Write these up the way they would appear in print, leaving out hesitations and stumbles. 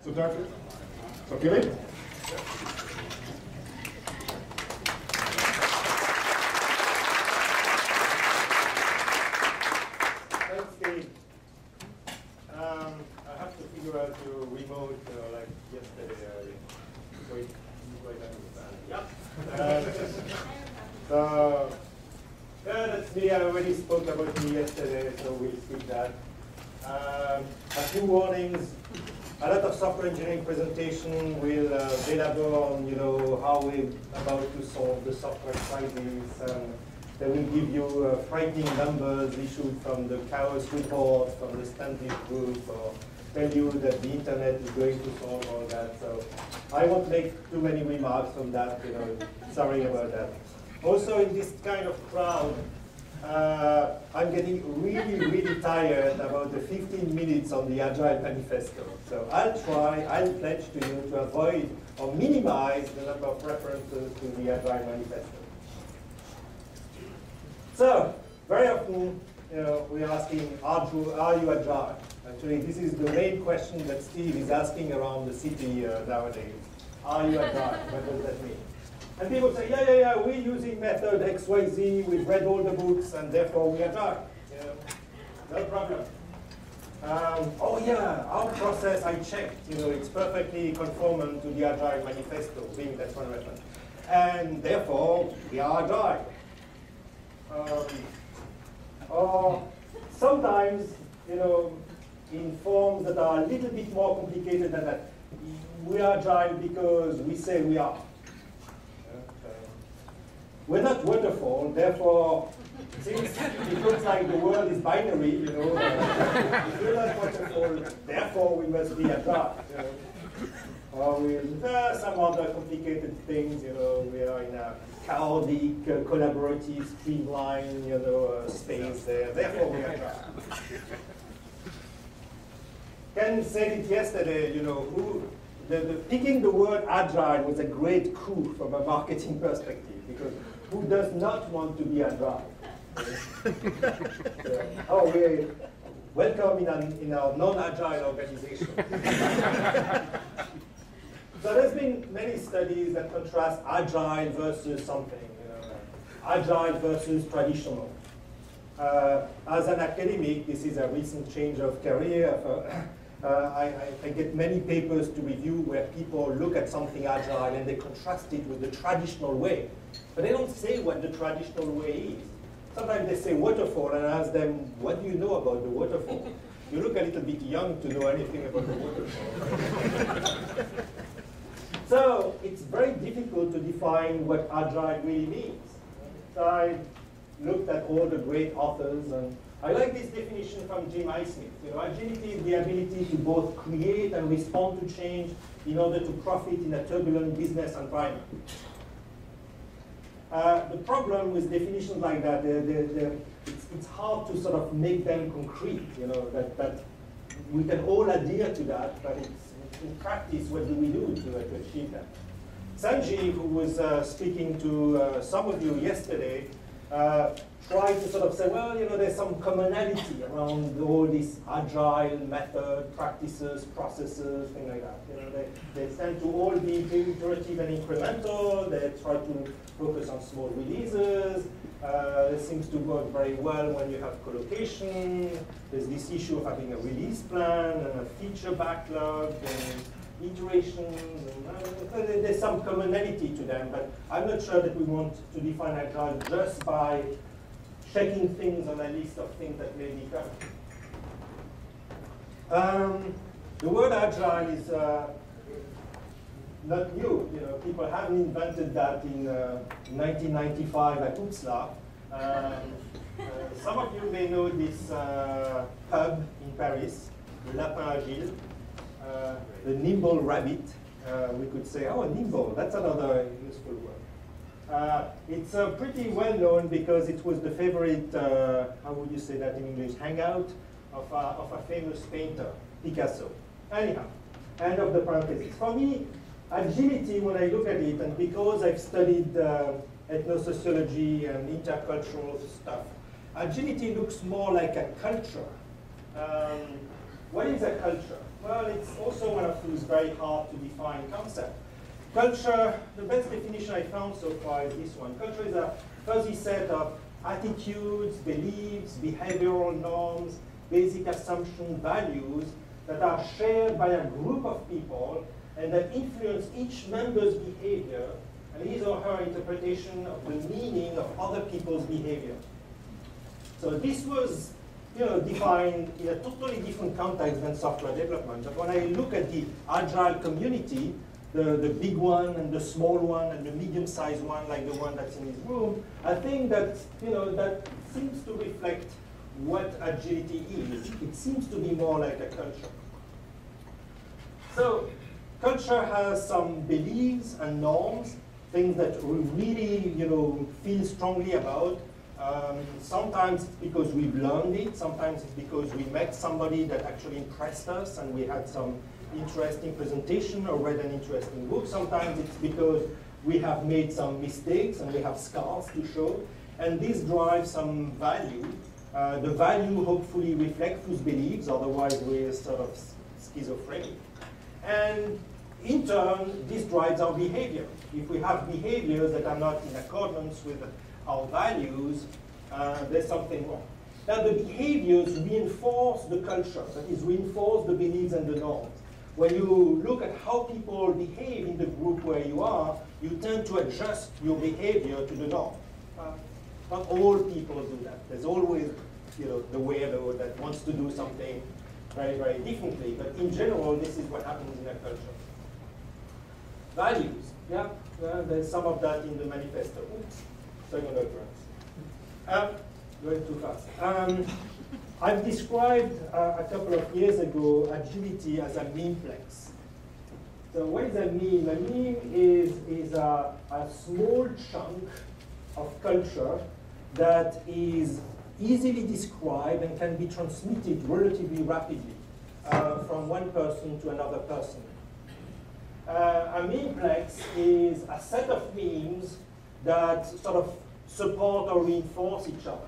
So, Philippe? Thanks, Steve. I have to figure out your remote like yesterday. Wait, yeah. So, yeah, that's me. I already spoke about me yesterday, so we'll skip that. A few warnings. A lot of software engineering presentation will belabor on, how we're about to solve the software crisis. They will give you frightening numbers issued from the Chaos report, from the Stanley group, or tell you that the internet is going to solve all that. So I won't make too many remarks on that. Sorry about that. Also, in this kind of crowd, I'm getting really, really tired about the 15 minutes on the Agile Manifesto. So I'll pledge to you to avoid or minimize the number of references to the Agile Manifesto. So, very often, we're asking, are you agile? Actually, this is the main question that Steve is asking around the city nowadays. Are you agile? What does that mean? And people say, yeah, we're using method XYZ, we've read all the books, and therefore we are agile. No problem. Oh yeah, our process, I checked, it's perfectly conformant to the Agile Manifesto, being that's one reference. And therefore, we are agile. Or sometimes, in forms that are a little bit more complicated than that, we are agile because we say we are. We're not waterfall, therefore, since it looks like the world is binary, if we're not waterfall, therefore we must be agile. Or with some other complicated things, we are in a chaotic, collaborative, streamlined, space there. Therefore, we are agile. Ken said it yesterday, picking the word agile was a great coup from a marketing perspective, because who does not want to be agile? We're welcome in our non-agile organization. So there's been many studies that contrast agile versus something, agile versus traditional. As an academic, this is a recent change of career. I get many papers to review where people look at something agile and they contrast it with the traditional way. But they don't say what the traditional way is. Sometimes they say waterfall, and I ask them, what do you know about the waterfall? You look a little bit young to know anything about the waterfall. So it's very difficult to define what agile really means. So I looked at all the great authors, and I like this definition from Jim Highsmith. Agility is the ability to both create and respond to change in order to profit in a turbulent business environment. The problem with definitions like that, it's hard to sort of make them concrete, that we can all adhere to that, but it's in practice, what do we do to achieve that? Sanjeev, who was speaking to some of you yesterday, tried to sort of say, well, there's some commonality around all these agile method, practices, processes, things like that. They tend to all be iterative and incremental. They try to focus on small releases. This seems to work very well when you have collocation. There's this issue of having a release plan and a feature backlog and iterations. And there's some commonality to them, but I'm not sure that we want to define agile just by checking things on a list of things that may be covered. The word agile is not new. People haven't invented that in 1995 at Uppsala. Some of you may know this pub in Paris, the Lapin Agile, the nimble rabbit. We could say, oh, nimble, that's another useful word. It's pretty well known because it was the favorite, how would you say that in English, hangout of a famous painter, Picasso. Anyhow, end of the parenthesis. For me, agility, when I look at it, and because I've studied ethnosociology and intercultural stuff, agility looks more like a culture. what is a culture? Well, it's also one of those very hard to define concepts. Culture, the best definition I found so far is this one. Culture is a fuzzy set of attitudes, beliefs, behavioral norms, basic assumptions, values that are shared by a group of people and that influence each member's behavior and his or her interpretation of the meaning of other people's behavior. So this was defined in a totally different context than software development. But when I look at the Agile community, the big one and the small one and the medium-sized one, like the one that's in this room, I think that that seems to reflect what agility is. It seems to be more like a culture. So culture has some beliefs and norms, things that we really feel strongly about. Sometimes it's because we've learned it. Sometimes it's because we met somebody that actually impressed us and we had some interesting presentation or read an interesting book. Sometimes it's because we have made some mistakes and we have scars to show. And this drives some value. The value hopefully reflects those beliefs, otherwise we're sort of schizophrenic. And in turn, this drives our behavior. If we have behaviors that are not in accordance with our values, there's something wrong. Now the behaviors reinforce the culture, that is, reinforce the beliefs and the norms. When you look at how people behave in the group where you are, you tend to adjust your behavior to the norm. Not all people do that. There's always the weirdo that wants to do something very, very differently. But in general, this is what happens in a culture. Values. Yeah, there's some of that in the manifesto. Oops, second reference. Going too fast. I've described a couple of years ago agility as a memeplex. So what does that mean? A meme is a small chunk of culture that is easily described and can be transmitted relatively rapidly from one person to another person. A memeplex is a set of memes that sort of support or reinforce each other.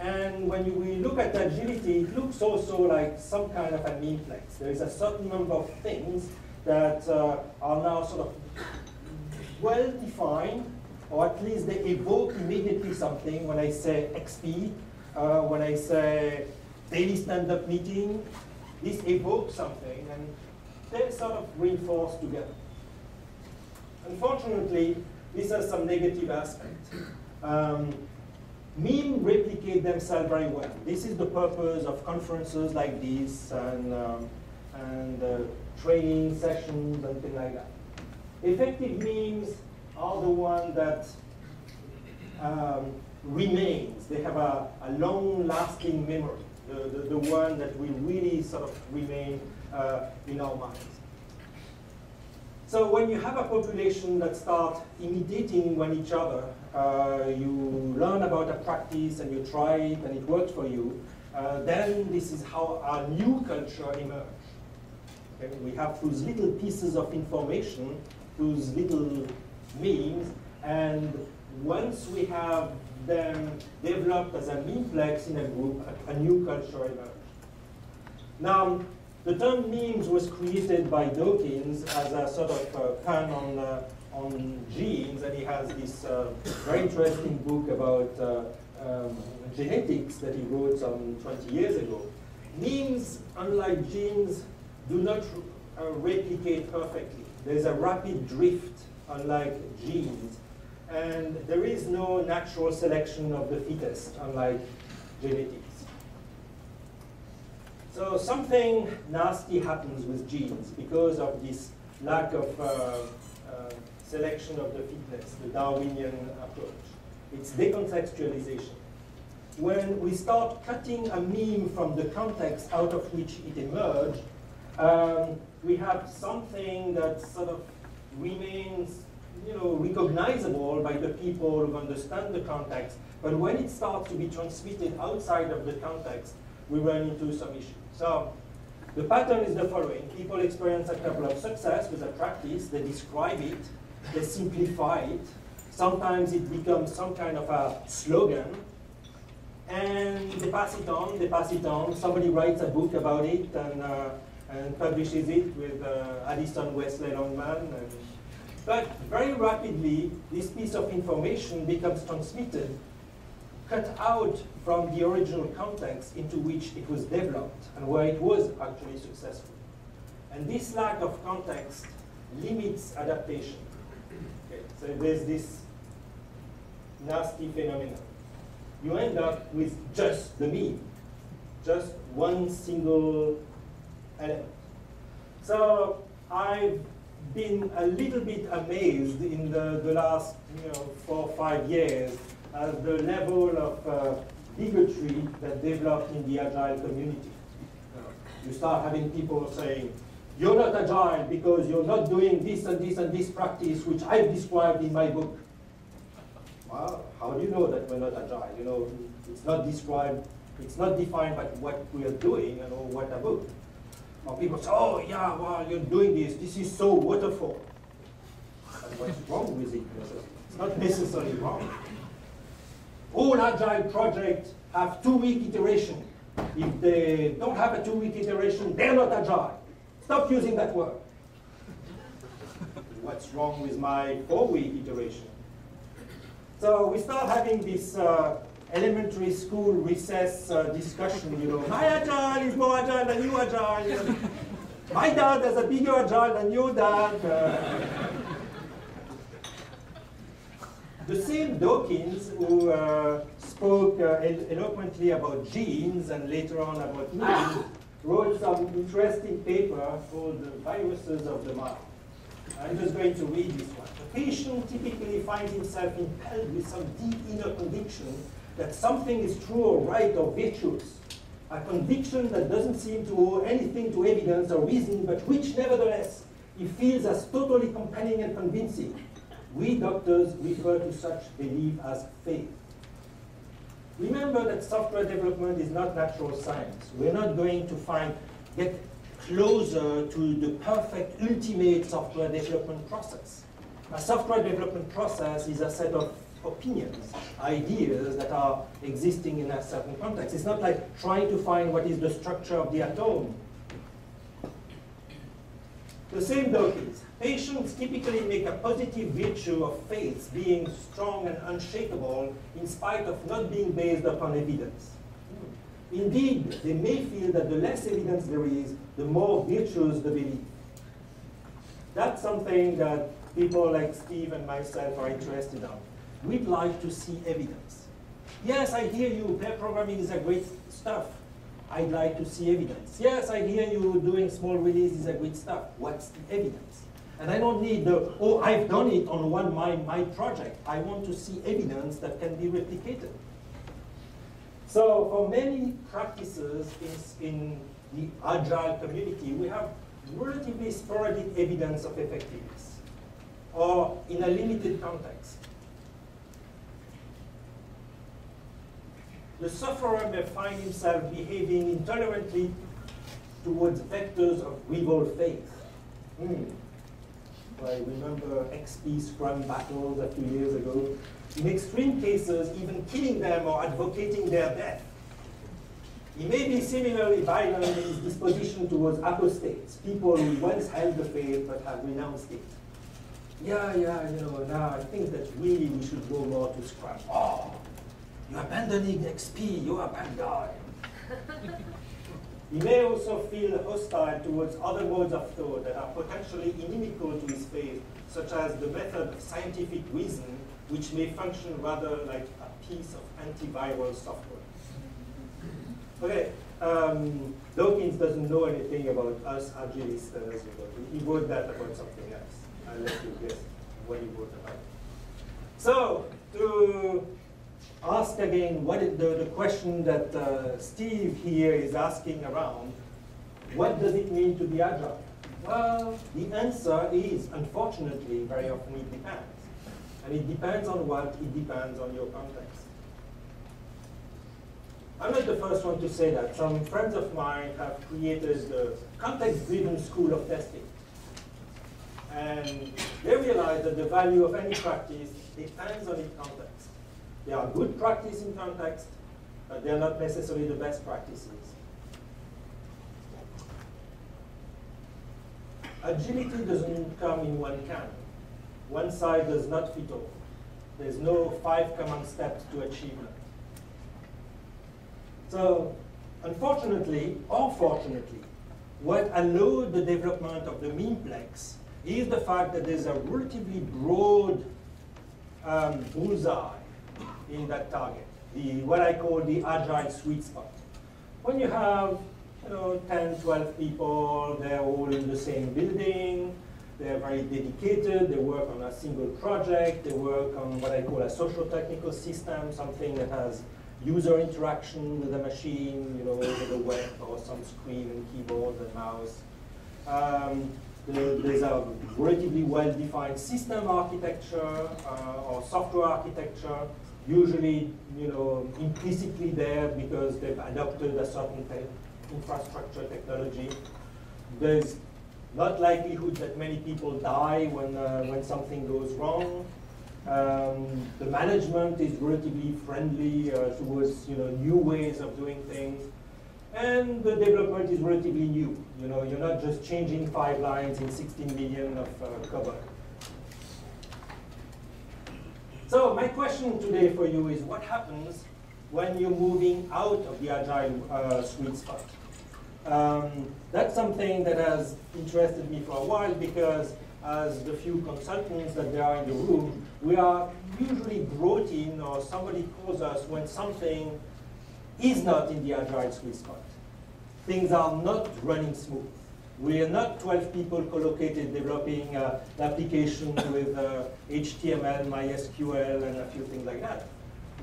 And when we look at agility, it looks also like some kind of a memeplex. There is a certain number of things that are now sort of well-defined, or at least they evoke immediately something. When I say XP, when I say daily stand-up meeting, this evokes something, and they're sort of reinforced together. Unfortunately, this has some negative aspects. Memes replicate themselves very well. This is the purpose of conferences like this and training sessions and things like that. Effective memes are the one that remains. They have a long-lasting memory, the one that will really sort of remain in our minds. So when you have a population that starts imitating one each other, you learn about a practice and you try it and it works for you, then this is how our new culture emerges. Okay? We have those little pieces of information, those little memes, and once we have them developed as a memeplex in a group, a new culture emerges. Now, the term memes was created by Dawkins as a sort of pun on genes, and he has this very interesting book about genetics that he wrote some 20 years ago. Memes, unlike genes, do not replicate perfectly. There's a rapid drift, unlike genes. And there is no natural selection of the fittest, unlike genetics. So something nasty happens with genes because of this lack of selection of the fittest, the Darwinian approach. It's decontextualization. When we start cutting a meme from the context out of which it emerged, we have something that sort of remains recognizable by the people who understand the context, but when it starts to be transmitted outside of the context, we run into some issues. So the pattern is the following. People experience a couple of success with a practice, they describe it, they simplify it. Sometimes it becomes some kind of a slogan, and they pass it on. Somebody writes a book about it and publishes it with Addison Wesley Longman. But very rapidly, this piece of information becomes transmitted, cut out from the original context into which it was developed and where it was actually successful. And this lack of context limits adaptation. Okay, so there's this nasty phenomenon. You end up with just the meme, just one single element. So I've been a little bit amazed in the last 4 or 5 years at the level of bigotry that developed in the Agile community. You start having people saying, you're not Agile because you're not doing this and this and this practice which I've described in my book. Well, how do you know that we're not Agile? It's not described, it's not defined by what we are doing and or what a book. Or people say, oh yeah, well, you're doing this is so waterfall. And what's wrong with it? It's not necessarily wrong. All Agile projects have 2-week iteration. If they don't have a 2-week iteration, they're not Agile. Stop using that word. What's wrong with my 4-week iteration? So we start having this elementary school recess discussion, my Agile is more Agile than you Agile. My dad has a bigger Agile than your dad. The same Dawkins who spoke eloquently about genes and later on about memes wrote some interesting paper called The Viruses of the Mind. I'm just going to read this one. The patient typically finds himself impelled with some deep inner conviction that something is true or right or virtuous. A conviction that doesn't seem to owe anything to evidence or reason, but which nevertheless he feels as totally compelling and convincing. We doctors refer to such belief as faith. Remember that software development is not natural science. We're not going to get closer to the perfect ultimate software development process. A software development process is a set of opinions, ideas that are existing in a certain context. It's not like trying to find what is the structure of the atom. The same Dawkins. Patients typically make a positive virtue of faith being strong and unshakable in spite of not being based upon evidence. Indeed, they may feel that the less evidence there is, the more virtuous the belief. That's something that people like Steve and myself are interested in. We'd like to see evidence. Yes, I hear you, pair programming is a great stuff. I'd like to see evidence. Yes, I hear you doing small release is a great stuff. What's the evidence? And I don't need oh, I've done it on my project. I want to see evidence that can be replicated. So for many practices in the Agile community, we have relatively sporadic evidence of effectiveness, or in a limited context. The sufferer may find himself behaving intolerantly towards vectors of rival faith. I remember XP Scrum battles a few years ago. In extreme cases, even killing them or advocating their death. He may be similarly violent in his disposition towards apostates, people who once held the faith but have renounced it. Yeah, now I think that really we should go more to Scrum. Oh, you're abandoning XP, you're a bad guy. He may also feel hostile towards other modes of thought that are potentially inimical to his faith, such as the method of scientific reason, which may function rather like a piece of antiviral software. Okay, Dawkins doesn't know anything about us Agilistas. He wrote that about something else. I'll let you guess what he wrote about. So, to ask again what is the question that Steve here is asking around, what does it mean to be Agile? Well, the answer is, unfortunately, very often it depends. And it depends on what? It depends on your context. I'm not the first one to say that. Some friends of mine have created the context-driven school of testing. And they realize that the value of any practice depends on its context. There are good practice in context, but they're not necessarily the best practices. Agility doesn't come in one can. One size does not fit all. There's no 5 common steps to achievement. So, unfortunately, or fortunately, what allowed the development of the memeplex is the fact that there's a relatively broad bullseye in that target, what I call the agile sweet spot. When you have 10, 12 people, they're all in the same building, they're very dedicated, they work on a single project, they work on what I call a social technical system, something that has user interaction with a machine, with a web or some screen and keyboard and mouse. There's a relatively well-defined system architecture or software architecture, usually implicitly there because they've adopted a certain infrastructure technology. There's not likelihood that many people die when something goes wrong. The management is relatively friendly towards new ways of doing things. And the development is relatively new. You're not just changing 5 lines in 16 million of code. So my question today for you is, what happens when you're moving out of the agile sweet spot? That's something that has interested me for a while because as the few consultants that there are in the room, we are usually brought in or somebody calls us when something is not in the agile sweet spot. Things are not running smooth. We are not 12 people collocated developing an application with HTML, MySQL, and a few things like that.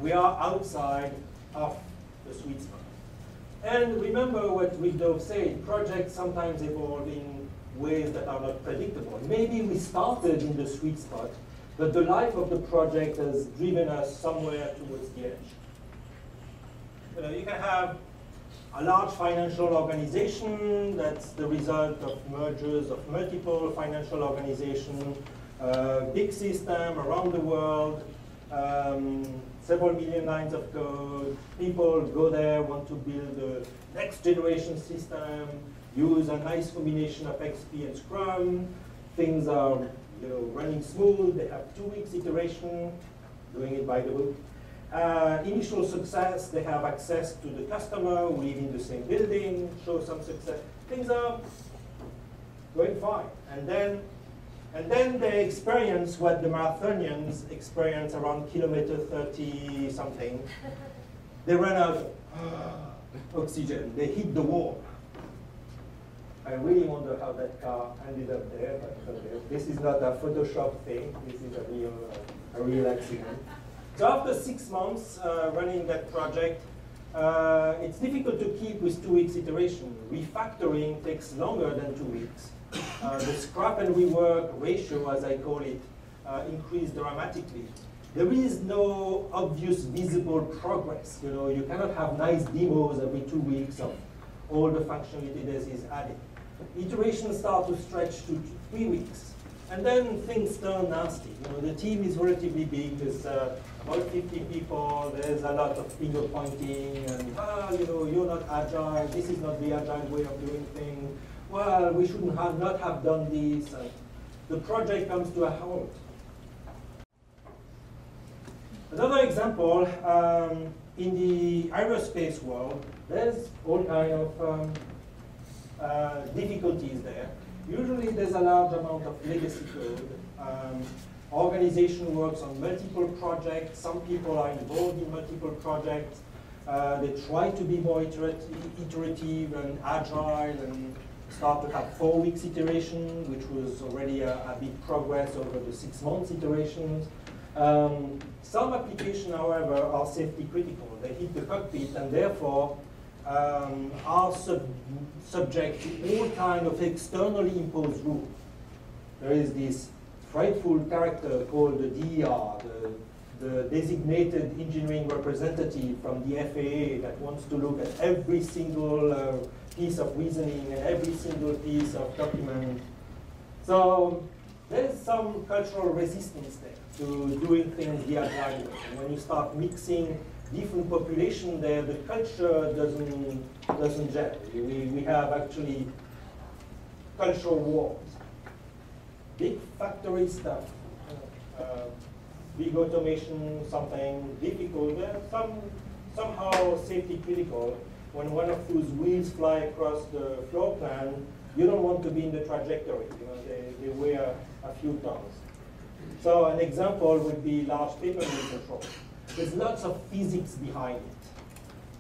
We are outside of the sweet spot. And remember what Rick said, projects sometimes evolve in ways that are not predictable. Maybe we started in the sweet spot, but the life of the project has driven us somewhere towards the edge. You can have a large financial organization that's the result of mergers of multiple financial organizations, big system around the world, several million lines of code. People go there, want to build a next generation system, use a nice combination of XP and Scrum. Things are running smooth. They have 2 weeks iteration, doing it by the book. Initial success, they have access to the customer, we live in the same building, show some success. Things are going fine. And then they experience what the marathonians experience around kilometer 30 something. They run out of oxygen. They hit the wall. I really wonder how that car ended up there, but this is not a Photoshop thing. This is a real accident. So after 6 months running that project, it's difficult to keep with 2 weeks iteration. Refactoring takes longer than 2 weeks. The scrap and rework ratio, as I call it, increased dramatically. There is no obvious visible progress. You cannot have nice demos every 2 weeks of all the functionality that is added. Iterations start to stretch to 3 weeks. And then things turn nasty. The team is relatively big. There's about 50 people. There's a lot of finger pointing. And, you're not agile. This is not the agile way of doing things. Well, we shouldn't not have done this. And the project comes to a halt. Another example, in the aerospace world, there's all kind of difficulties there. Usually there's a large amount of legacy code. Organization works on multiple projects. Some people are involved in multiple projects. They try to be more iterative and agile and start to have 4 weeks iteration, which was already a big progress over the 6 months iterations. Some applications, however, are safety critical. They hit the cockpit and therefore are subject to all kinds of externally imposed rules. There is this frightful character called the DER, the designated engineering representative from the FAA that wants to look at every single piece of reasoning and every single piece of document. So there's some cultural resistance there to doing things the agile way. And when you start mixing different population there, the culture doesn't gel. We have actually cultural wars. Big factory stuff, big automation, something difficult, somehow safety critical. When one of those wheels fly across the floor plan, you don't want to be in the trajectory. You know, they weigh a few tons. So an example would be large paper mill control. There's lots of physics behind it.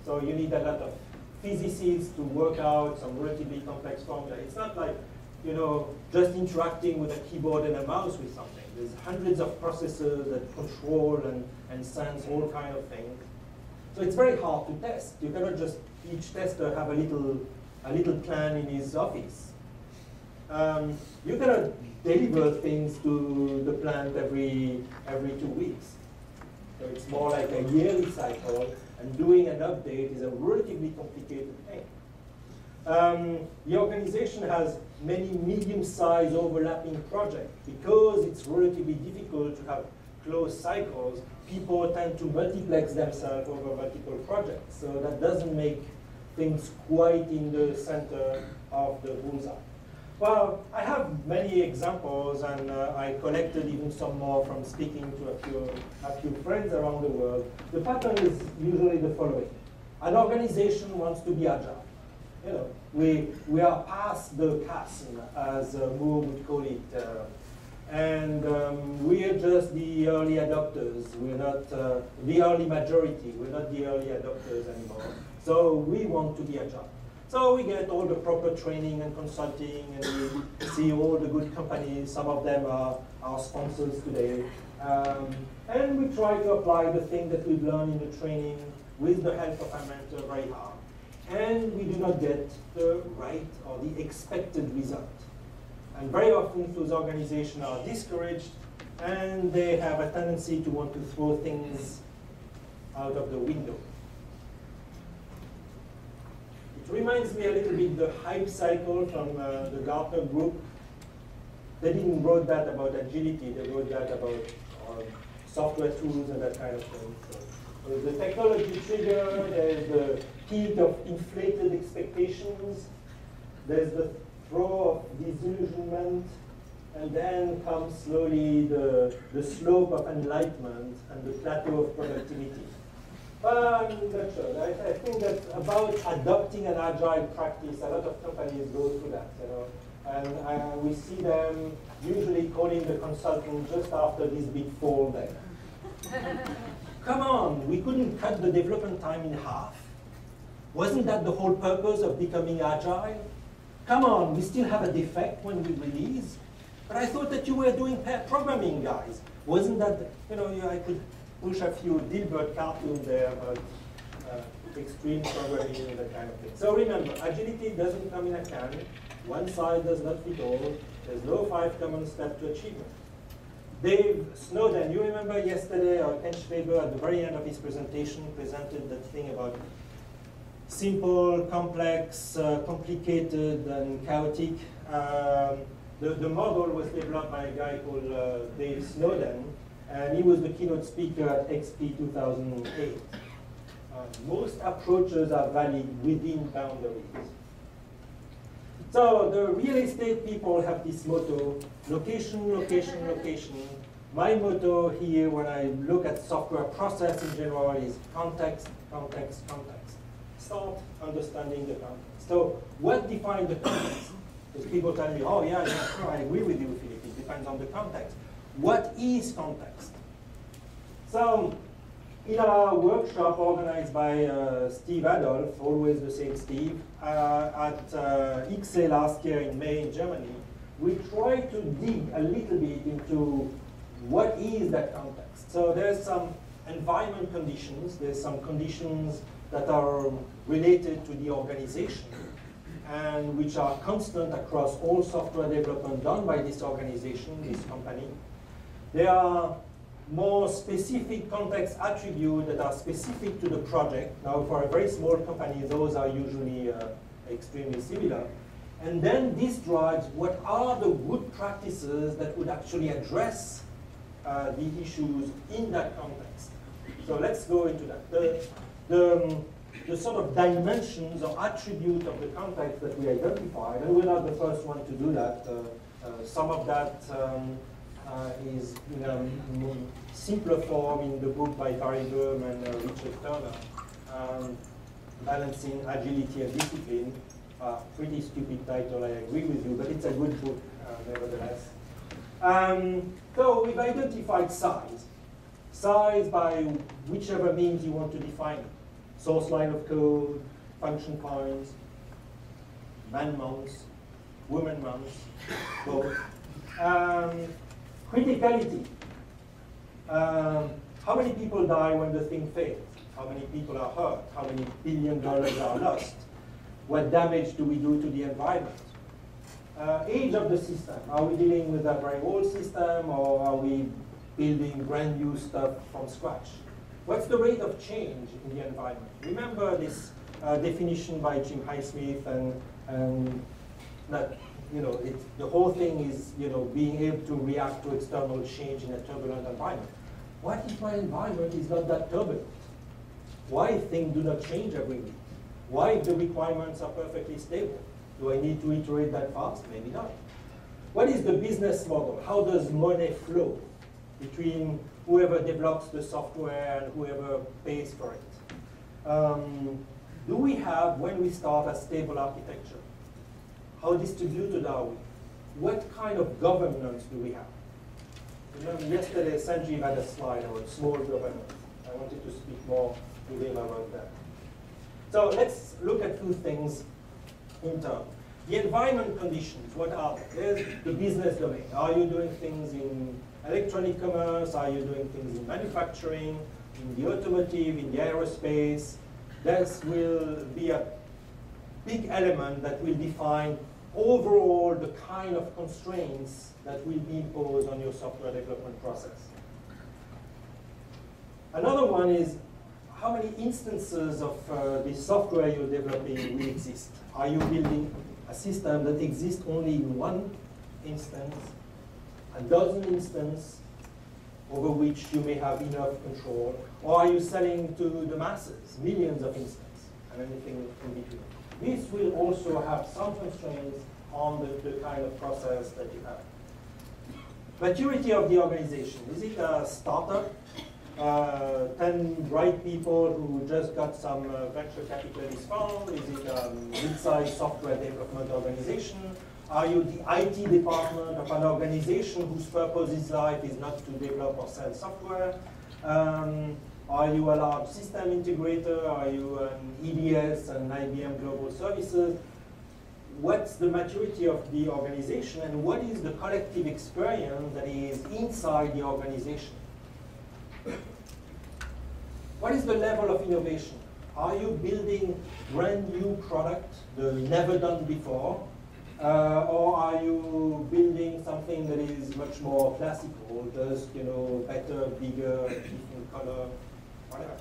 So you need a lot of physicists to work out some relatively complex formula. It's not like, you know, just interacting with a keyboard and a mouse with something. There's hundreds of processors that control and sense all kinds of things. So it's very hard to test. You cannot just, each tester have a little plan in his office. You cannot deliver things to the plant every 2 weeks. So it's more like a yearly cycle, and doing an update is a relatively complicated thing. The organization has many medium-sized overlapping projects. Because it's relatively difficult to have closed cycles, people tend to multiplex themselves over multiple projects. So that doesn't make things quite in the center of the bullseye. Well, I have many examples, and I collected even some more from speaking to a few friends around the world. The pattern is usually the following. An organization wants to be agile. You know, we are past the chasm, as Moore would call it, and we are just the early adopters. We're not the early majority. We're not the early adopters anymore. So we want to be agile. So we get all the proper training and consulting, and we see all the good companies. Some of them are our sponsors today. And we try to apply the thing that we've learned in the training with the help of our mentor very hard. And we do not get the right or the expected result. And very often those organizations are discouraged, and they have a tendency to want to throw things out of the window. It reminds me a little bit the hype cycle from the Gartner group. They didn't wrote that about agility, they wrote that about software tools and that kind of thing. So there's the technology trigger, there's the peak of inflated expectations, there's the throw of disillusionment, and then comes slowly the slope of enlightenment and the plateau of productivity. I think that about adopting an agile practice, a lot of companies go through that, you know, and we see them usually calling the consultant just after this big fall there. Come on, we couldn't cut the development time in half. Wasn't that the whole purpose of becoming agile? Come on, we still have a defect when we release. But I thought that you were doing pair programming, guys. Wasn't that, you know, I could push a few Dilbert cartoons there about extreme programming and that kind of thing. So remember, agility doesn't come in a can. One size does not fit all. There's no 5 common steps to achievement. Dave Snowden, you remember yesterday, Ken Schwaber at the very end of his presentation presented that thing about simple, complex, complicated, and chaotic. The model was developed by a guy called Dave Snowden, and he was the keynote speaker at XP 2008. Most approaches are valid within boundaries. So the real estate people have this motto, location, location, location. My motto here when I look at software process in general is context, context, context. Start understanding the context. So what defines the context? Because people tell me, oh yeah, sure, I agree with you, Philippe. It depends on the context. What is context? So in our workshop organized by Steve Adolf, always the same Steve, at ICSE last year in May in Germany, we try to dig a little bit into what is that context. So there's some environment conditions, there's some conditions that are related to the organization and which are constant across all software development done by this organization, this company. There are more specific context attributes that are specific to the project. Now, for a very small company, those are usually extremely similar. And then this drives what are the good practices that would actually address the issues in that context. So let's go into that. The sort of dimensions or attribute of the context that we identified, and we're not the first one to do that. Some of that is in a more simpler form in the book by Barry Boehm and Richard Turner, Balancing Agility and Discipline. Pretty stupid title, I agree with you, but it's a good book nevertheless. So we've identified size. Size by whichever means you want to define it. Source line of code, function points, man months, woman months, both. Criticality. How many people die when the thing fails? How many people are hurt? How many $1 billion are lost? What damage do we do to the environment? Age of the system. Are we dealing with a very old system, or are we building brand new stuff from scratch? What's the rate of change in the environment? Remember this definition by Jim Highsmith, and that the whole thing is being able to react to external change in a turbulent environment. What if my environment is not that turbulent? Why things do not change every week? Why, if the requirements are perfectly stable? Do I need to iterate that fast? Maybe not. What is the business model? How does money flow between whoever develops the software and whoever pays for it? Do we have, when we start, a stable architecture? How distributed are we? What kind of governance do we have? Remember, yesterday Sanjeev had a slide about small governance. I wanted to speak more to him about that. So let's look at two things in turn. The environment conditions, what are they? There's the business domain. Are you doing things in electronic commerce? Are you doing things in manufacturing, in the automotive, in the aerospace? This will be a big element that will define overall the kind of constraints that will be imposed on your software development process. Another one is how many instances of the software you're developing will exist. Are you building a system that exists only in one instance, a dozen instances over which you may have enough control, or are you selling to the masses, millions of instances, and anything in between? This will also have some constraints on the kind of process that you have. Maturity of the organization. Is it a startup? 10 bright people who just got some venture capitalist fund? Is it a mid-sized software development organization? Are you the IT department of an organization whose purpose in life is not to develop or sell software? Are you a large system integrator? Are you an EDS, an IBM Global Services? What's the maturity of the organization, and what is the collective experience that is inside the organization? What is the level of innovation? Are you building brand new product, the never done before? Or are you building something that is much more classical, just better, bigger, different color, whatever?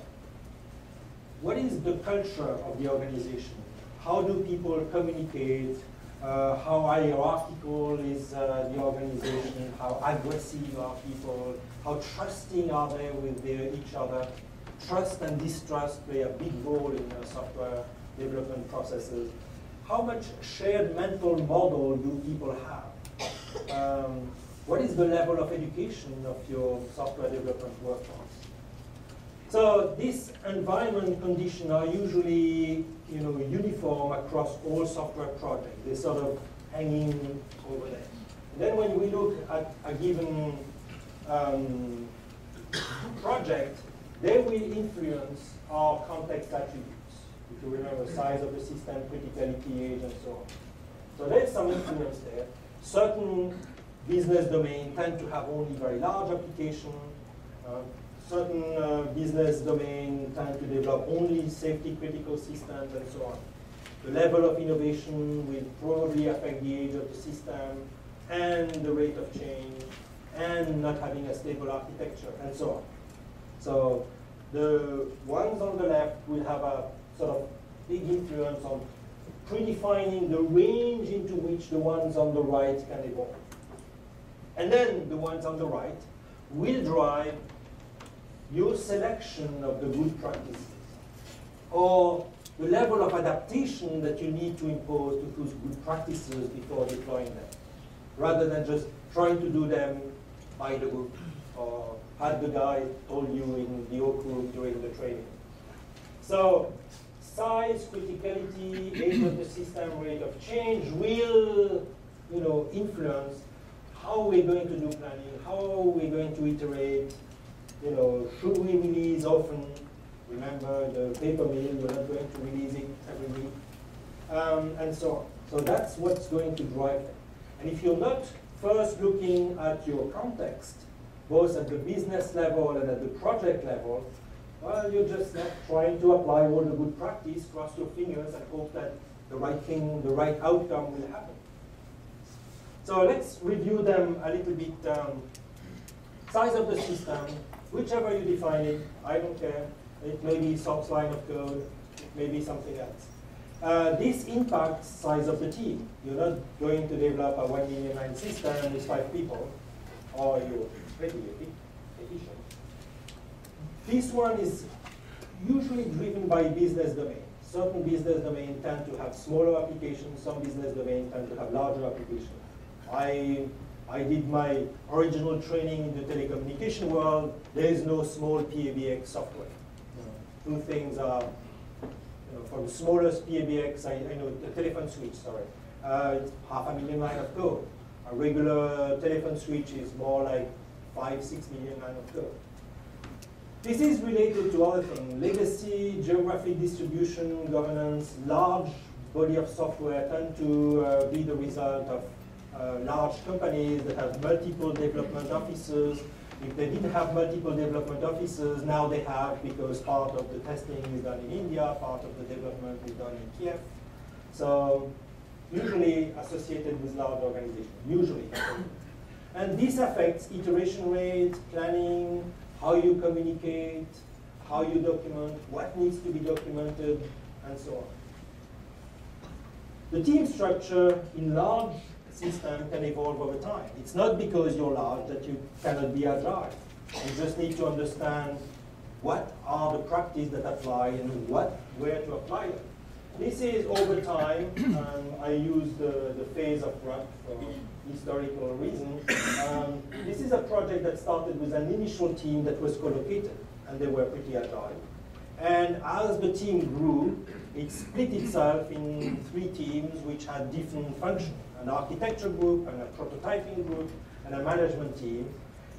What is the culture of the organization? How do people communicate? How hierarchical is the organization? How aggressive are people? How trusting are they with each other? Trust and distrust play a big role in software development processes. How much shared mental model do people have? What is the level of education of your software development workforce? So this environment conditions are usually uniform across all software projects. They're sort of hanging over there. And then when we look at a given project, they will influence our context attributes. If you remember, size of the system, criticality, age, and so on. So there's some influence there. Certain business domains tend to have only very large applications. Certain business domains tend to develop only safety critical systems, and so on. The level of innovation will probably affect the age of the system, and the rate of change, and not having a stable architecture, and so on. So the ones on the left will have a sort of big influence on predefining the range into which the ones on the right can evolve. And then the ones on the right will drive your selection of the good practices, or the level of adaptation that you need to impose to those good practices before deploying them, rather than just trying to do them by the book, or had the guy told you in the Oak Group during the training. So size, criticality, age of the system, rate of change will influence how we're going to do planning, how we're going to iterate, should we release often? Remember the paper mill, we're not going to release it every week, and so on. So that's what's going to drive them. And if you're not first looking at your context, both at the business level and at the project level, well, you're just not trying to apply all the good practice, cross your fingers, and hope that the right thing, the right outcome will happen. So let's review them a little bit. Size of the system, whichever you define it, I don't care. It may be source line of code, it may be something else. This impacts size of the team. You're not going to develop a 1 million line system with 5 people, or you're pretty efficient. This one is usually driven by business domain. Certain business domains tend to have smaller applications, some business domains tend to have larger applications. I did my original training in the telecommunication world. There is no small PABX software. Two things are, for the smallest PABX, I know the telephone switch, sorry, it's 500,000 lines of code. A regular telephone switch is more like 5-6 million lines of code. This is related to other things: legacy, geographic distribution, governance. Large body of software tend to be the result of large companies that have multiple development offices. If they didn't have multiple development offices, now they have, because part of the testing is done in India, part of the development is done in Kiev. So usually associated with large organizations, usually. And this affects iteration rate, planning, how you communicate, how you document, what needs to be documented, and so on. The team structure in large systems can evolve over time. It's not because you're large that you cannot be agile. You just need to understand what are the practices that apply and where to apply them. This is over time, and I use the phase of RUP for historical reasons. This is a project that started with an initial team that was co-located, and they were pretty agile. And as the team grew, it split itself in 3 teams which had different functions: an architecture group, and a prototyping group, and a management team.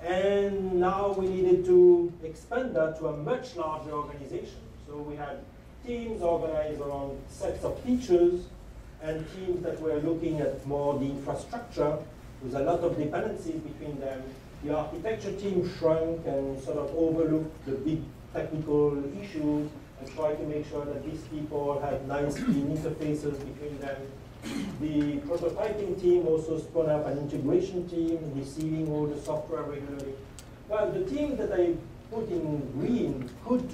And now we needed to expand that to a much larger organization. So we had teams organized around sets of features, and teams that were looking at more the infrastructure with a lot of dependencies between them. The architecture team shrunk and sort of overlooked the big technical issues and tried to make sure that these people had nice clean interfaces between them. The prototyping team also spun up an integration team, receiving all the software regularly. Well, the team that I put in green could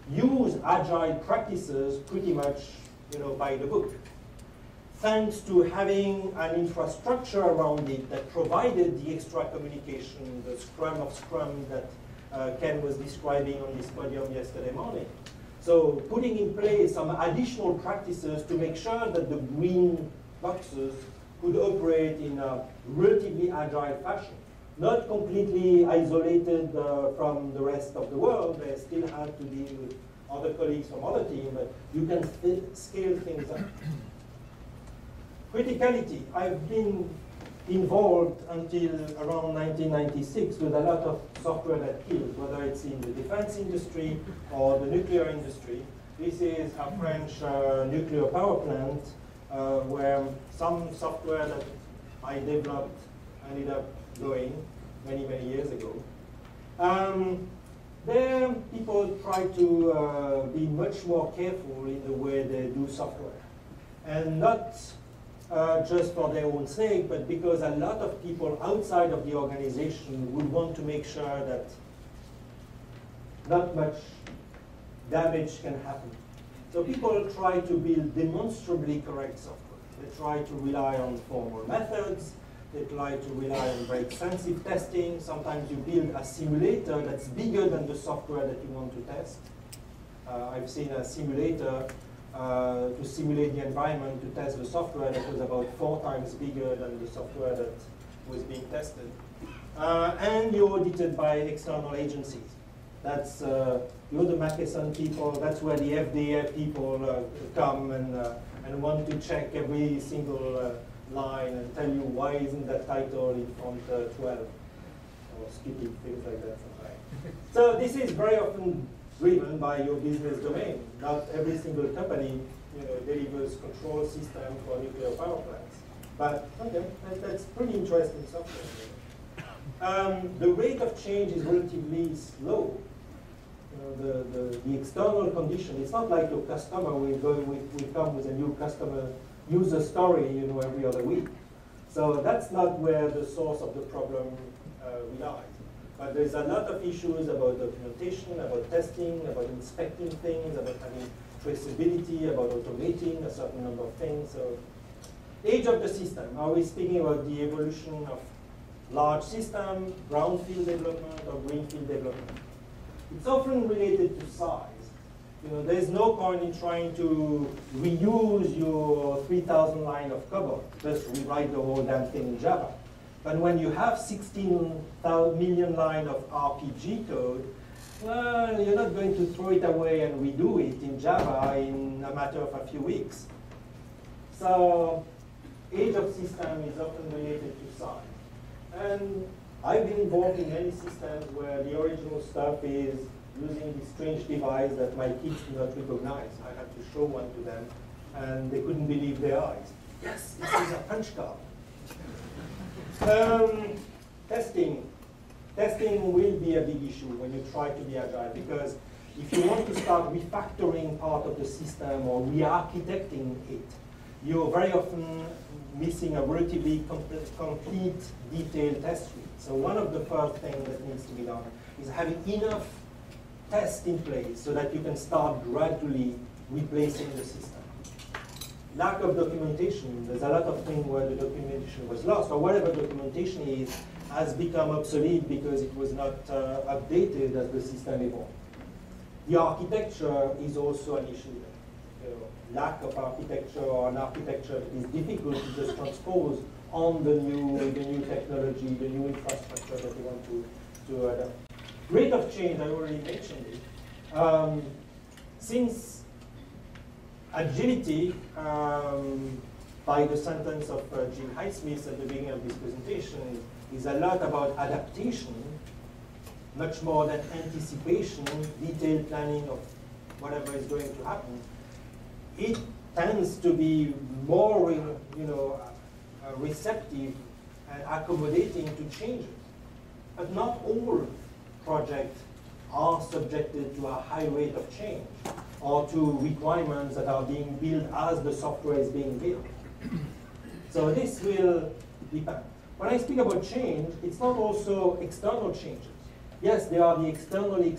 use agile practices pretty much, by the book, thanks to having an infrastructure around it that provided the extra communication, the scrum of scrum that Ken was describing on this podium yesterday morning. So putting in place some additional practices to make sure that the green boxes could operate in a relatively agile fashion. Not completely isolated from the rest of the world. They still have to deal with other colleagues from other teams, but you can scale things up. Criticality. I've been involved until around 1996 with a lot of software that kills, whether it's in the defense industry or the nuclear industry. This is a French nuclear power plant where some software that I developed ended up going many, many years ago. There, people try to be much more careful in the way they do software. And not just for their own sake, but because a lot of people outside of the organization would want to make sure that not much damage can happen. So people try to build demonstrably correct software. They try to rely on formal methods. They try to rely on very extensive testing. Sometimes you build a simulator that's bigger than the software that you want to test. I've seen a simulator to simulate the environment to test the software that was about 4 times bigger than the software that was being tested. And you're audited by external agencies. That's, you're the Matheson people, that's where the FDA people come and want to check every single line and tell you why isn't that title in font 12, or stupid things like that sometimes. So this is very often driven by your business domain. Not every single company delivers control system for nuclear power plants. But okay, that's pretty interesting software. The rate of change is relatively slow. The external condition, it's not like your customer will come with a new customer user story every other week. So that's not where the source of the problem relies. But there's a lot of issues about documentation, about testing, about inspecting things, about having traceability, about automating a certain number of things. So, age of the system. Are we speaking about the evolution of large system, brownfield development, or greenfield development? It's often related to size. There's no point in trying to reuse your 3,000 line of code, just rewrite the whole damn thing in Java. But when you have 16 million line of RPG code, well, you're not going to throw it away and redo it in Java in a matter of a few weeks. So age of system is often related to size. And I've been involved in many systems where the original stuff is using this strange device that my kids do not recognize. I had to show one to them, and they couldn't believe their eyes. Yes, this is a punch card. Testing. Testing will be a big issue when you try to be agile, because if you want to start refactoring part of the system or re-architecting it, you're very often missing a relatively complete detailed test suite. So one of the first things that needs to be done is having enough tests in place so that you can start gradually replacing the system. Lack of documentation. There's a lot of things where the documentation was lost, or whatever documentation is has become obsolete because it was not updated as the system evolved. The architecture is also an issue. Lack of architecture, or an architecture that is difficult to just transpose on the new technology, the new infrastructure that you want to adopt. Rate of change, I already mentioned it. Since agility, by the sentence of Jim Highsmith at the beginning of this presentation, is a lot about adaptation, much more than anticipation, detailed planning of whatever is going to happen. It tends to be more, receptive and accommodating to changes. But not all projects are subjected to a high rate of change or to requirements that are being built as the software is being built. So this will depend. When I speak about change, it's not also external changes. Yes, there are the externally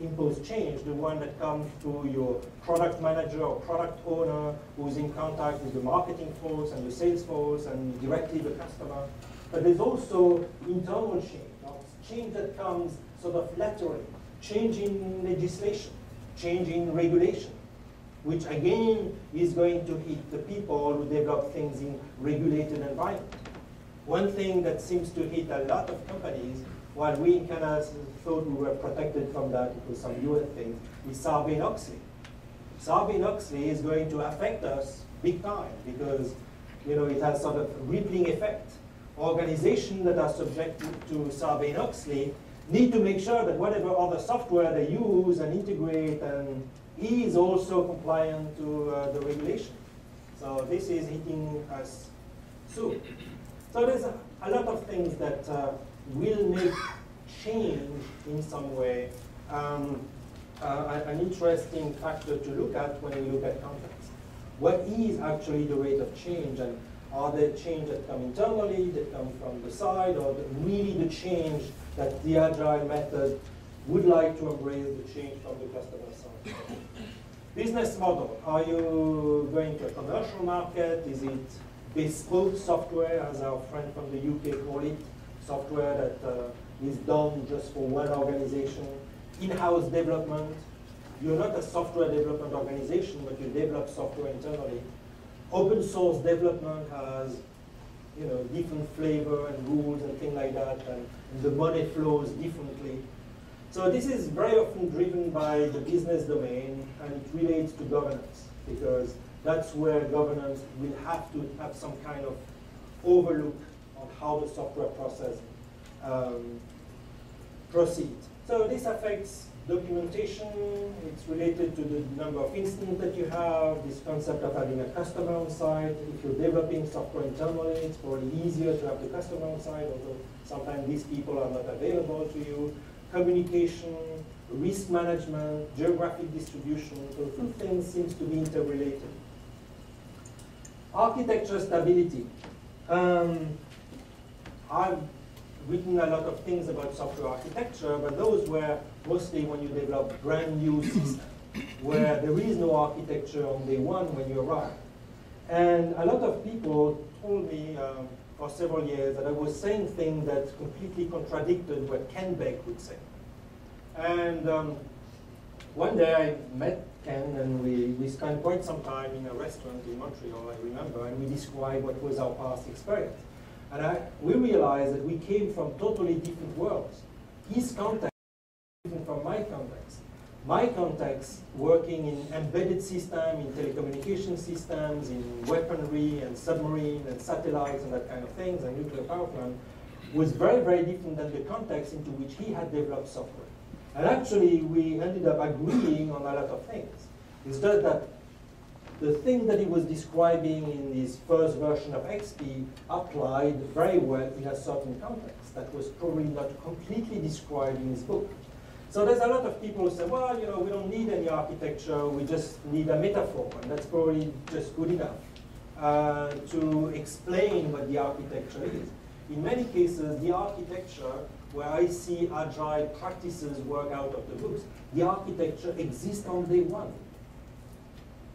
imposed change, the one that comes through your product manager or product owner who's in contact with the marketing force and the sales force and directly the customer. But there's also internal change, change that comes sort of laterally, change in legislation, change in regulation, which again is going to hit the people who develop things in regulated environment. One thing that seems to hit a lot of companies, while we in Canada thought we were protected from that, it was some US thing, is Sarbanes-Oxley. Sarbanes-Oxley is going to affect us big time because it has sort of rippling effect. Organizations that are subjected to Sarbanes-Oxley need to make sure that whatever other software they use and integrate and is also compliant to the regulation. So this is hitting us soon. So there's a lot of things that will make change in some way an interesting factor to look at when we look at context. What is actually the rate of change, and are there change that come internally, that come from the side, or really the change that the agile method would like to embrace, the change from the customer side? Business model. Are you going to a commercial market? Is it bespoke software, as our friend from the UK call it, software that is done just for one organization. In-house development. You're not a software development organization, but you develop software internally. Open source development has, different flavor and rules and things like that, and the money flows differently. So this is very often driven by the business domain, and it relates to governance, because that's where governance will have to have some kind of overlook on how the software process proceeds. So this affects documentation. It's related to the number of instances that you have, this concept of having a customer on site. If you're developing software internally, it's probably easier to have the customer on site, although sometimes these people are not available to you. Communication, risk management, geographic distribution, those two things seems to be interrelated. Architecture stability. I've written a lot of things about software architecture, but those were mostly when you develop brand new systems, where there is no architecture on day one when you arrive. And a lot of people told me for several years that I was saying things that completely contradicted what Ken Beck would say. And one day I met Ken, and we spent quite some time in a restaurant in Montreal, I remember, and we described what was our past experience. And we realized that we came from totally different worlds. His context is different from my context. My context, working in embedded systems, in telecommunication systems, in weaponry and submarine and satellites and that kind of things, and nuclear power plant, was very, very different than the context into which he had developed software. And actually, we ended up agreeing on a lot of things. It's just that the thing that he was describing in his first version of XP applied very well in a certain context that was probably not completely described in his book. So there's a lot of people who say, well, we don't need any architecture, we just need a metaphor, and that's probably just good enough to explain what the architecture is. In many cases, the architecture, where I see agile practices work out of the books, the architecture exists on day one.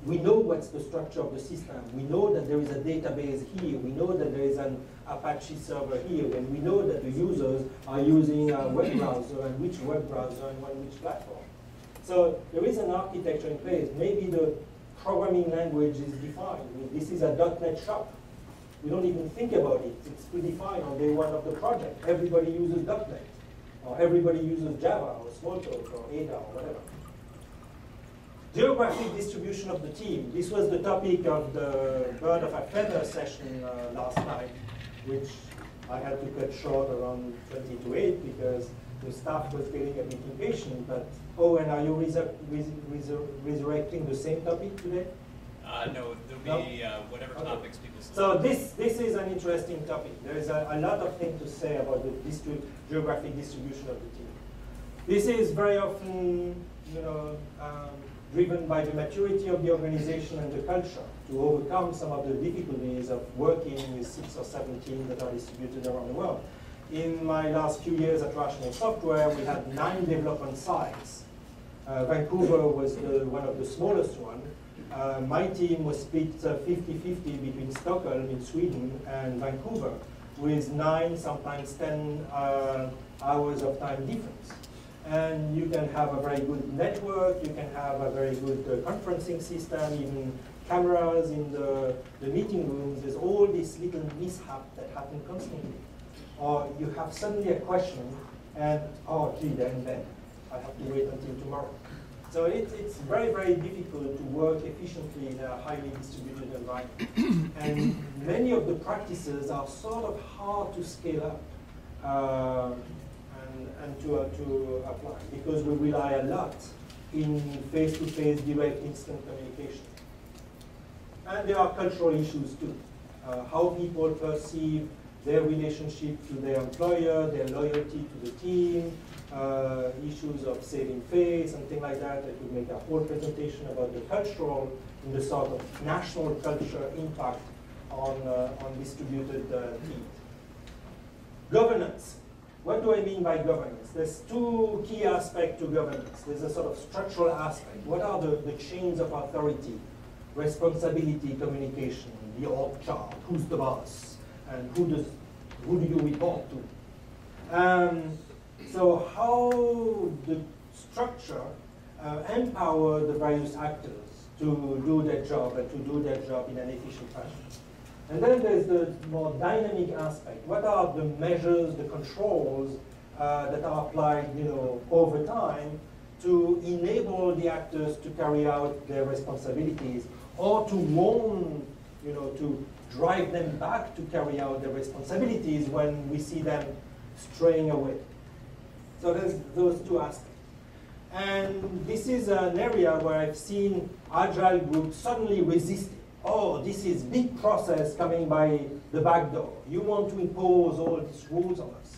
We know what's the structure of the system. We know that there is a database here. We know that there is an Apache server here. And we know that the users are using a web browser, and which web browser and on which platform. So there is an architecture in place. Maybe the programming language is defined. I mean, this is a .NET shop. We don't even think about it. It's predefined on day one of the project. Everybody uses .NET, or everybody uses Java, or Smalltalk, or Ada, or whatever. Geographic distribution of the team. This was the topic of the Bird of a Feather session last night, which I had to cut short around 20 to 8 because the staff was getting a bit impatient. But Owen, are you resurrecting the same topic today? No, there'll be whatever topics people select. So this is an interesting topic. There is a lot of things to say about the geographic distribution of the team. This is very often, driven by the maturity of the organization and the culture to overcome some of the difficulties of working with 6 or 7 teams that are distributed around the world. In my last few years at Rational Software, we had 9 development sites. Vancouver was one of the smallest ones. My team was split 50-50 between Stockholm in Sweden and Vancouver, with 9, sometimes 10 hours of time difference. And you can have a very good network, you can have a very good conferencing system, even cameras in the meeting rooms. There's all these little mishaps that happen constantly. Or you have suddenly a question, and oh, gee, then I have to wait until tomorrow. So it's very, very difficult to work efficiently in a highly distributed environment. And many of the practices are sort of hard to scale up. And to apply, because we rely a lot in face-to-face direct instant communication. And there are cultural issues too. How people perceive their relationship to their employer, their loyalty to the team, issues of saving face and things like that. I could make a whole presentation about the cultural, in the sort of national culture impact on distributed teams. Governance. What do I mean by governance? There's 2 key aspects to governance. There's a sort of structural aspect. What are the chains of authority responsibility communication, the org chart, who's the boss, and who do you report to. So how the structure empower the various actors to do their job and to do their job in an efficient fashion. And then there's the more dynamic aspect. What are the measures, the controls that are applied, over time to enable the actors to carry out their responsibilities, or to warn, to drive them back to carry out their responsibilities when we see them straying away. So there's those two aspects. And this is an area where I've seen agile groups suddenly resisting. Oh, this is big process coming by the back door. You want to impose all these rules on us.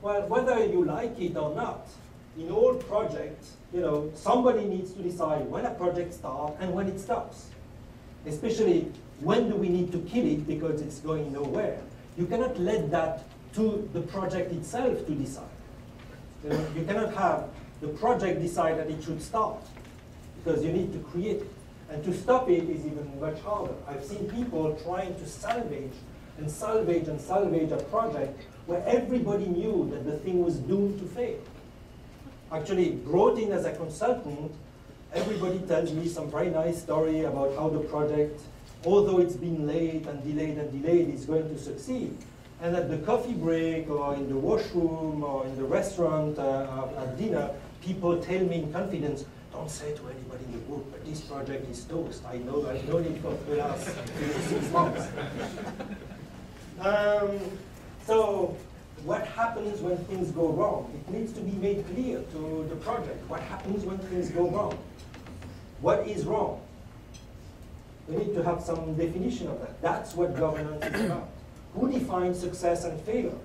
Well, whether you like it or not, in all projects, somebody needs to decide when a project starts and when it stops. Especially when do we need to kill it because it's going nowhere. You cannot let that to the project itself to decide. You cannot have the project decide that it should start, because you need to create it. And to stop it is even much harder. I've seen people trying to salvage and salvage and salvage a project where everybody knew that the thing was doomed to fail. Actually, brought in as a consultant, everybody tells me some very nice story about how the project, although it's been late and delayed, is going to succeed. And at the coffee break, or in the washroom, or in the restaurant at dinner, people tell me in confidence, don't say to anybody in the group, but this project is toast. I've known it for the last 6 months. So what happens when things go wrong? It needs to be made clear to the project. What happens when things go wrong? What is wrong? We need to have some definition of that. That's what governance is about. Who defines success and failure?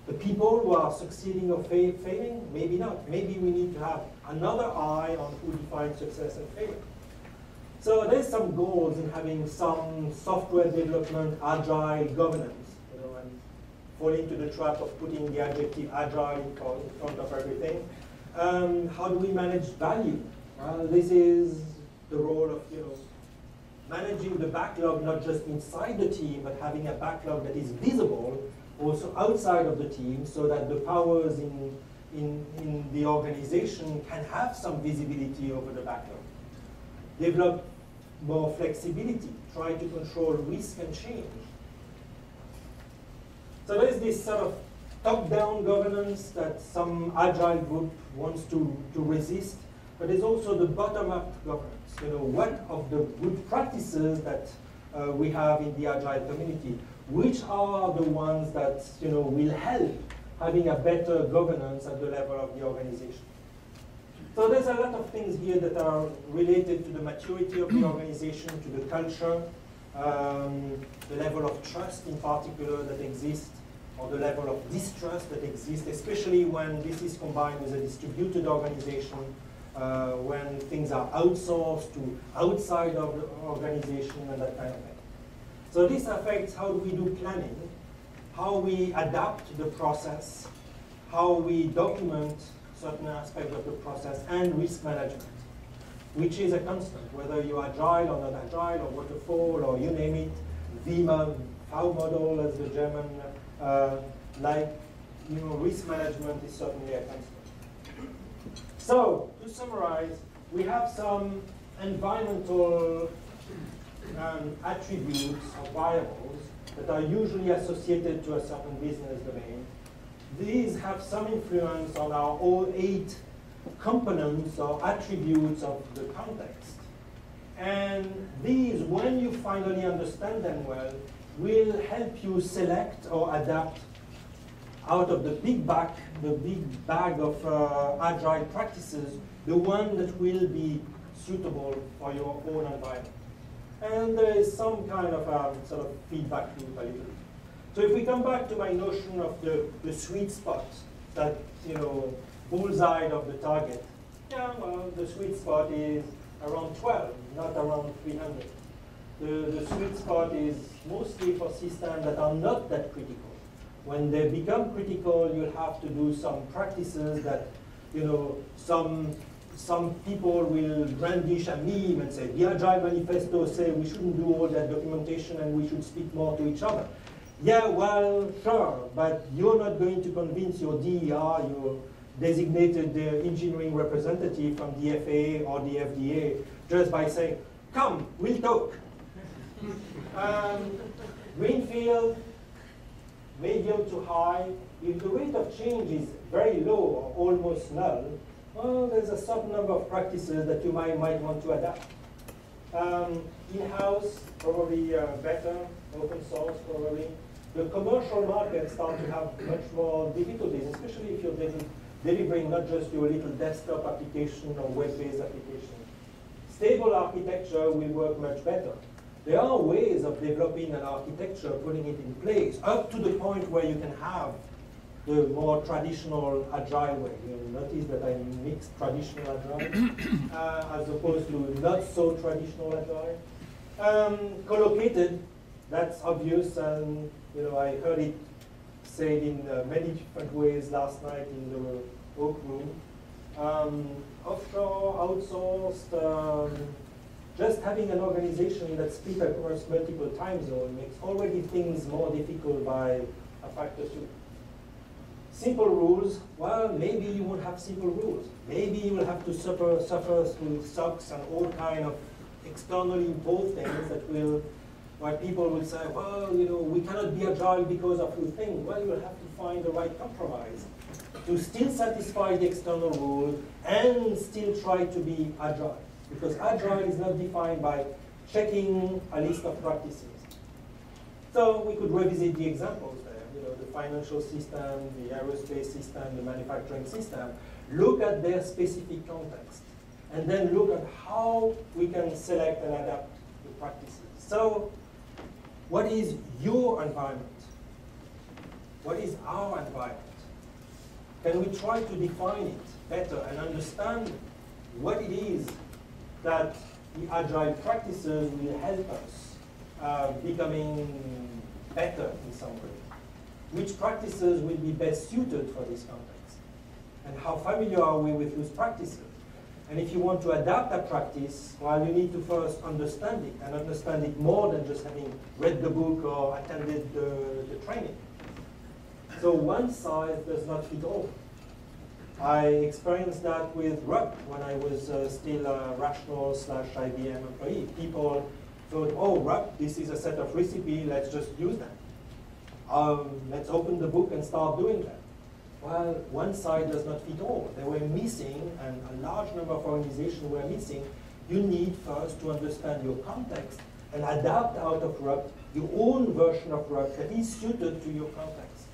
The people who are succeeding or failing? Maybe not. Maybe we need to have another eye on who defines success and failure. So there's some goals in having some software development, agile governance, and fall into the trap of putting the adjective agile in front of everything. How do we manage value? This is the role of, managing the backlog, not just inside the team, but having a backlog that is visible also outside of the team, so that the powers in the organization can have some visibility over the backlog. Develop more flexibility, try to control risk and change. So there's this sort of top-down governance that some agile group wants to resist, but there's also the bottom-up governance. What of the good practices that we have in the agile community, which are the ones that will help having a better governance at the level of the organization. So there's a lot of things here that are related to the maturity of the organization, to the culture, the level of trust in particular that exists, or the level of distrust that exists, especially when this is combined with a distributed organization, when things are outsourced to outside of the organization and that kind of thing. So this affects how do we do planning, how we adapt the process, how we document certain aspects of the process, and risk management, which is a constant, whether you're agile or not agile, or waterfall, or you name it, V-model as the German risk management is certainly a constant. So, to summarize, we have some environmental attributes or variables that are usually associated to a certain business domain. These have some influence on our all 8 components or attributes of the context. And these, when you finally understand them well, will help you select or adapt out of the big bag of agile practices, the one that will be suitable for your own environment. And there is some kind of sort of feedback loop a little bit. So if we come back to my notion of the sweet spot, that bullseye of the target, the sweet spot is around 12, not around 300. The sweet spot is mostly for systems that are not that critical. When they become critical, you'll have to do some practices that, some some people will brandish a meme and say, the Agile Manifesto say we shouldn't do all that documentation and we should speak more to each other. Yeah, well, sure, but you're not going to convince your DER, your designated engineering representative from the FAA or the FDA, just by saying, come, we'll talk. Greenfield, medium to high. If the rate of change is very low or almost null, well, there's a certain number of practices that you might want to adapt. In-house, probably better. Open source, probably. The commercial market start to have much more difficulties, especially if you're delivering not just your little desktop application or web-based application. Stable architecture will work much better. There are ways of developing an architecture, putting it in place, up to the point where you can have the more traditional Agile way. You notice that I mixed traditional Agile as opposed to not so traditional Agile. Collocated, that's obvious, and I heard it said in many different ways last night in the oak room. Offshore, outsourced, just having an organization that's split across multiple time zones makes already things more difficult by a factor 2. Simple rules, well, maybe you won't have simple rules. Maybe you will have to suffer through SOX and all kind of externally imposed things that will, where people will say, well, we cannot be agile because of those things. Well, you will have to find the right compromise to still satisfy the external rule and still try to be agile. Because agile is not defined by checking a list of practices. So we could revisit the examples there. The financial system, the aerospace system, the manufacturing system. Look at their specific context. And then look at how we can select and adapt the practices. So what is your environment? What is our environment? Can we try to define it better and understand what it is that the agile practices will help us becoming better in some way? Which practices will be best suited for this context? And how familiar are we with those practices? And if you want to adapt a practice, well, you need to first understand it, and understand it more than just having read the book or attended the training. So one size does not fit all. I experienced that with RUP when I was still a Rational/IBM employee. People thought, oh, RUP, this is a set of recipes, let's just use them. Let's open the book and start doing that. Well, one size does not fit all. They were missing, and a large number of organizations were missing. You need first to understand your context and adapt out of RUP your own version of RUP that is suited to your context.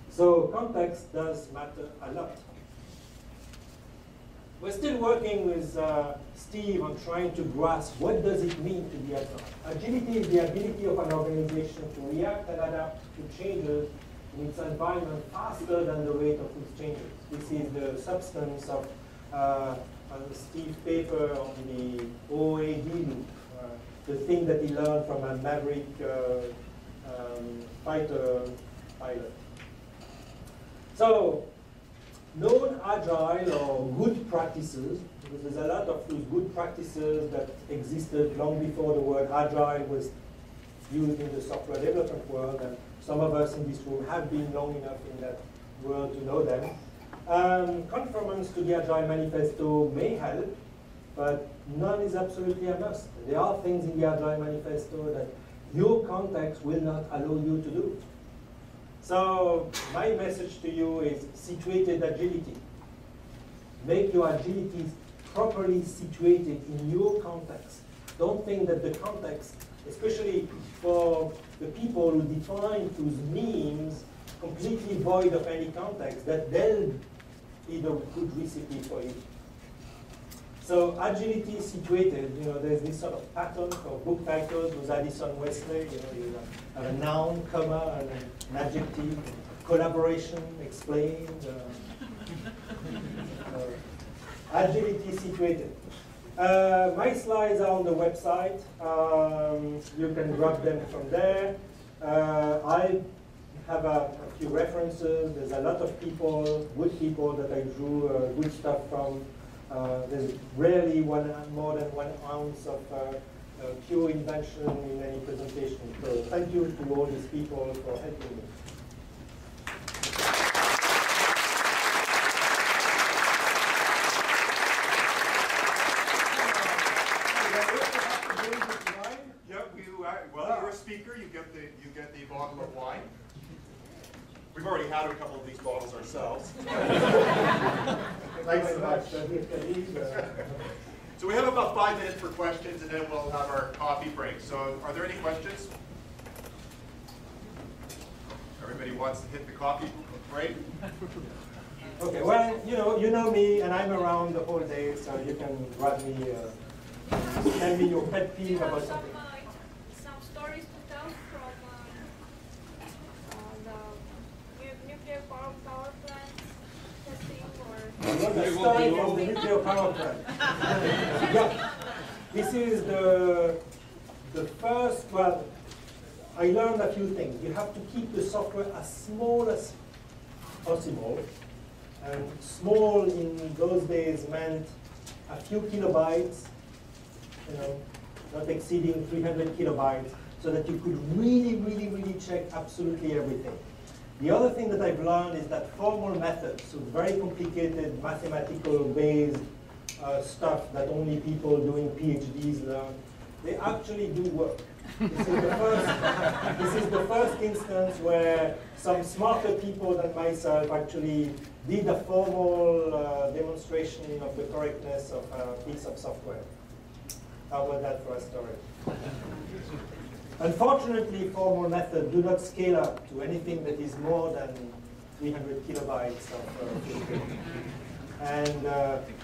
So context does matter a lot. We're still working with Steve on trying to grasp what does it mean to be agile. Agility is the ability of an organization to react and adapt to changes in its environment faster than the rate of its changes. This is the substance of Steve's paper on the OAD loop, the thing that he learned from a Maverick fighter pilot. So, non-agile or good practices, because there's a lot of those good practices that existed long before the word agile was used in the software development world, and some of us in this room have been long enough in that world to know them. Conformance to the Agile Manifesto may help, but none is absolutely a must. There are things in the Agile Manifesto that your context will not allow you to do. So my message to you is situated agility. Make your agility properly situated in your context. Don't think that the context, especially for the people who define those memes completely void of any context, that they'll be the good recipe for you. So agility situated, there's this sort of pattern for book titles with Addison Wesley. You have a noun, comma, and an adjective, collaboration, explained. Agility situated. My slides are on the website. You can grab them from there. I have a few references. There's a lot of people, good people that I drew good stuff from. There's rarely more than 1 ounce of pure invention in any presentation. So thank you to all these people for helping me. Well, you're a speaker. You get the bottle of wine. We've already had a couple of these bottles ourselves. Thanks so much. So we have about 5 minutes for questions, and then we'll have our coffee break. So, are there any questions? Everybody wants to hit the coffee break. Okay. Well, you know me, and I'm around the whole day, so you can grab me, tell me your pet peeve about something. Some stories to tell from the nuclear power plant testing, or The story of the nuclear power plant. Yeah. This is the first. Well, I learned a few things. You have to keep the software as small as possible. And small in those days meant a few kilobytes, not exceeding 300 kilobytes, so that you could really check absolutely everything. The other thing that I've learned is that formal methods, so very complicated mathematical-based stuff that only people doing PhDs learn, they actually do work. This is the first instance where some smarter people than myself actually did a formal demonstration of the correctness of a piece of software. How about that for a story? Unfortunately, formal methods do not scale up to anything that is more than 300 kilobytes of filtering. And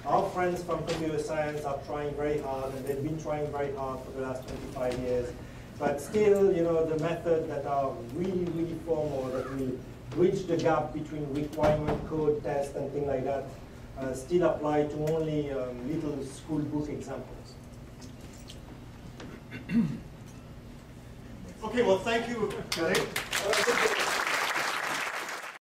our friends from computer science are trying very hard, and they've been trying very hard for the last 25 years. But still, the methods that are really formal, that will bridge the gap between requirement code, test, and things like that, still apply to only little school book examples. Okay, well, thank you, Philippe.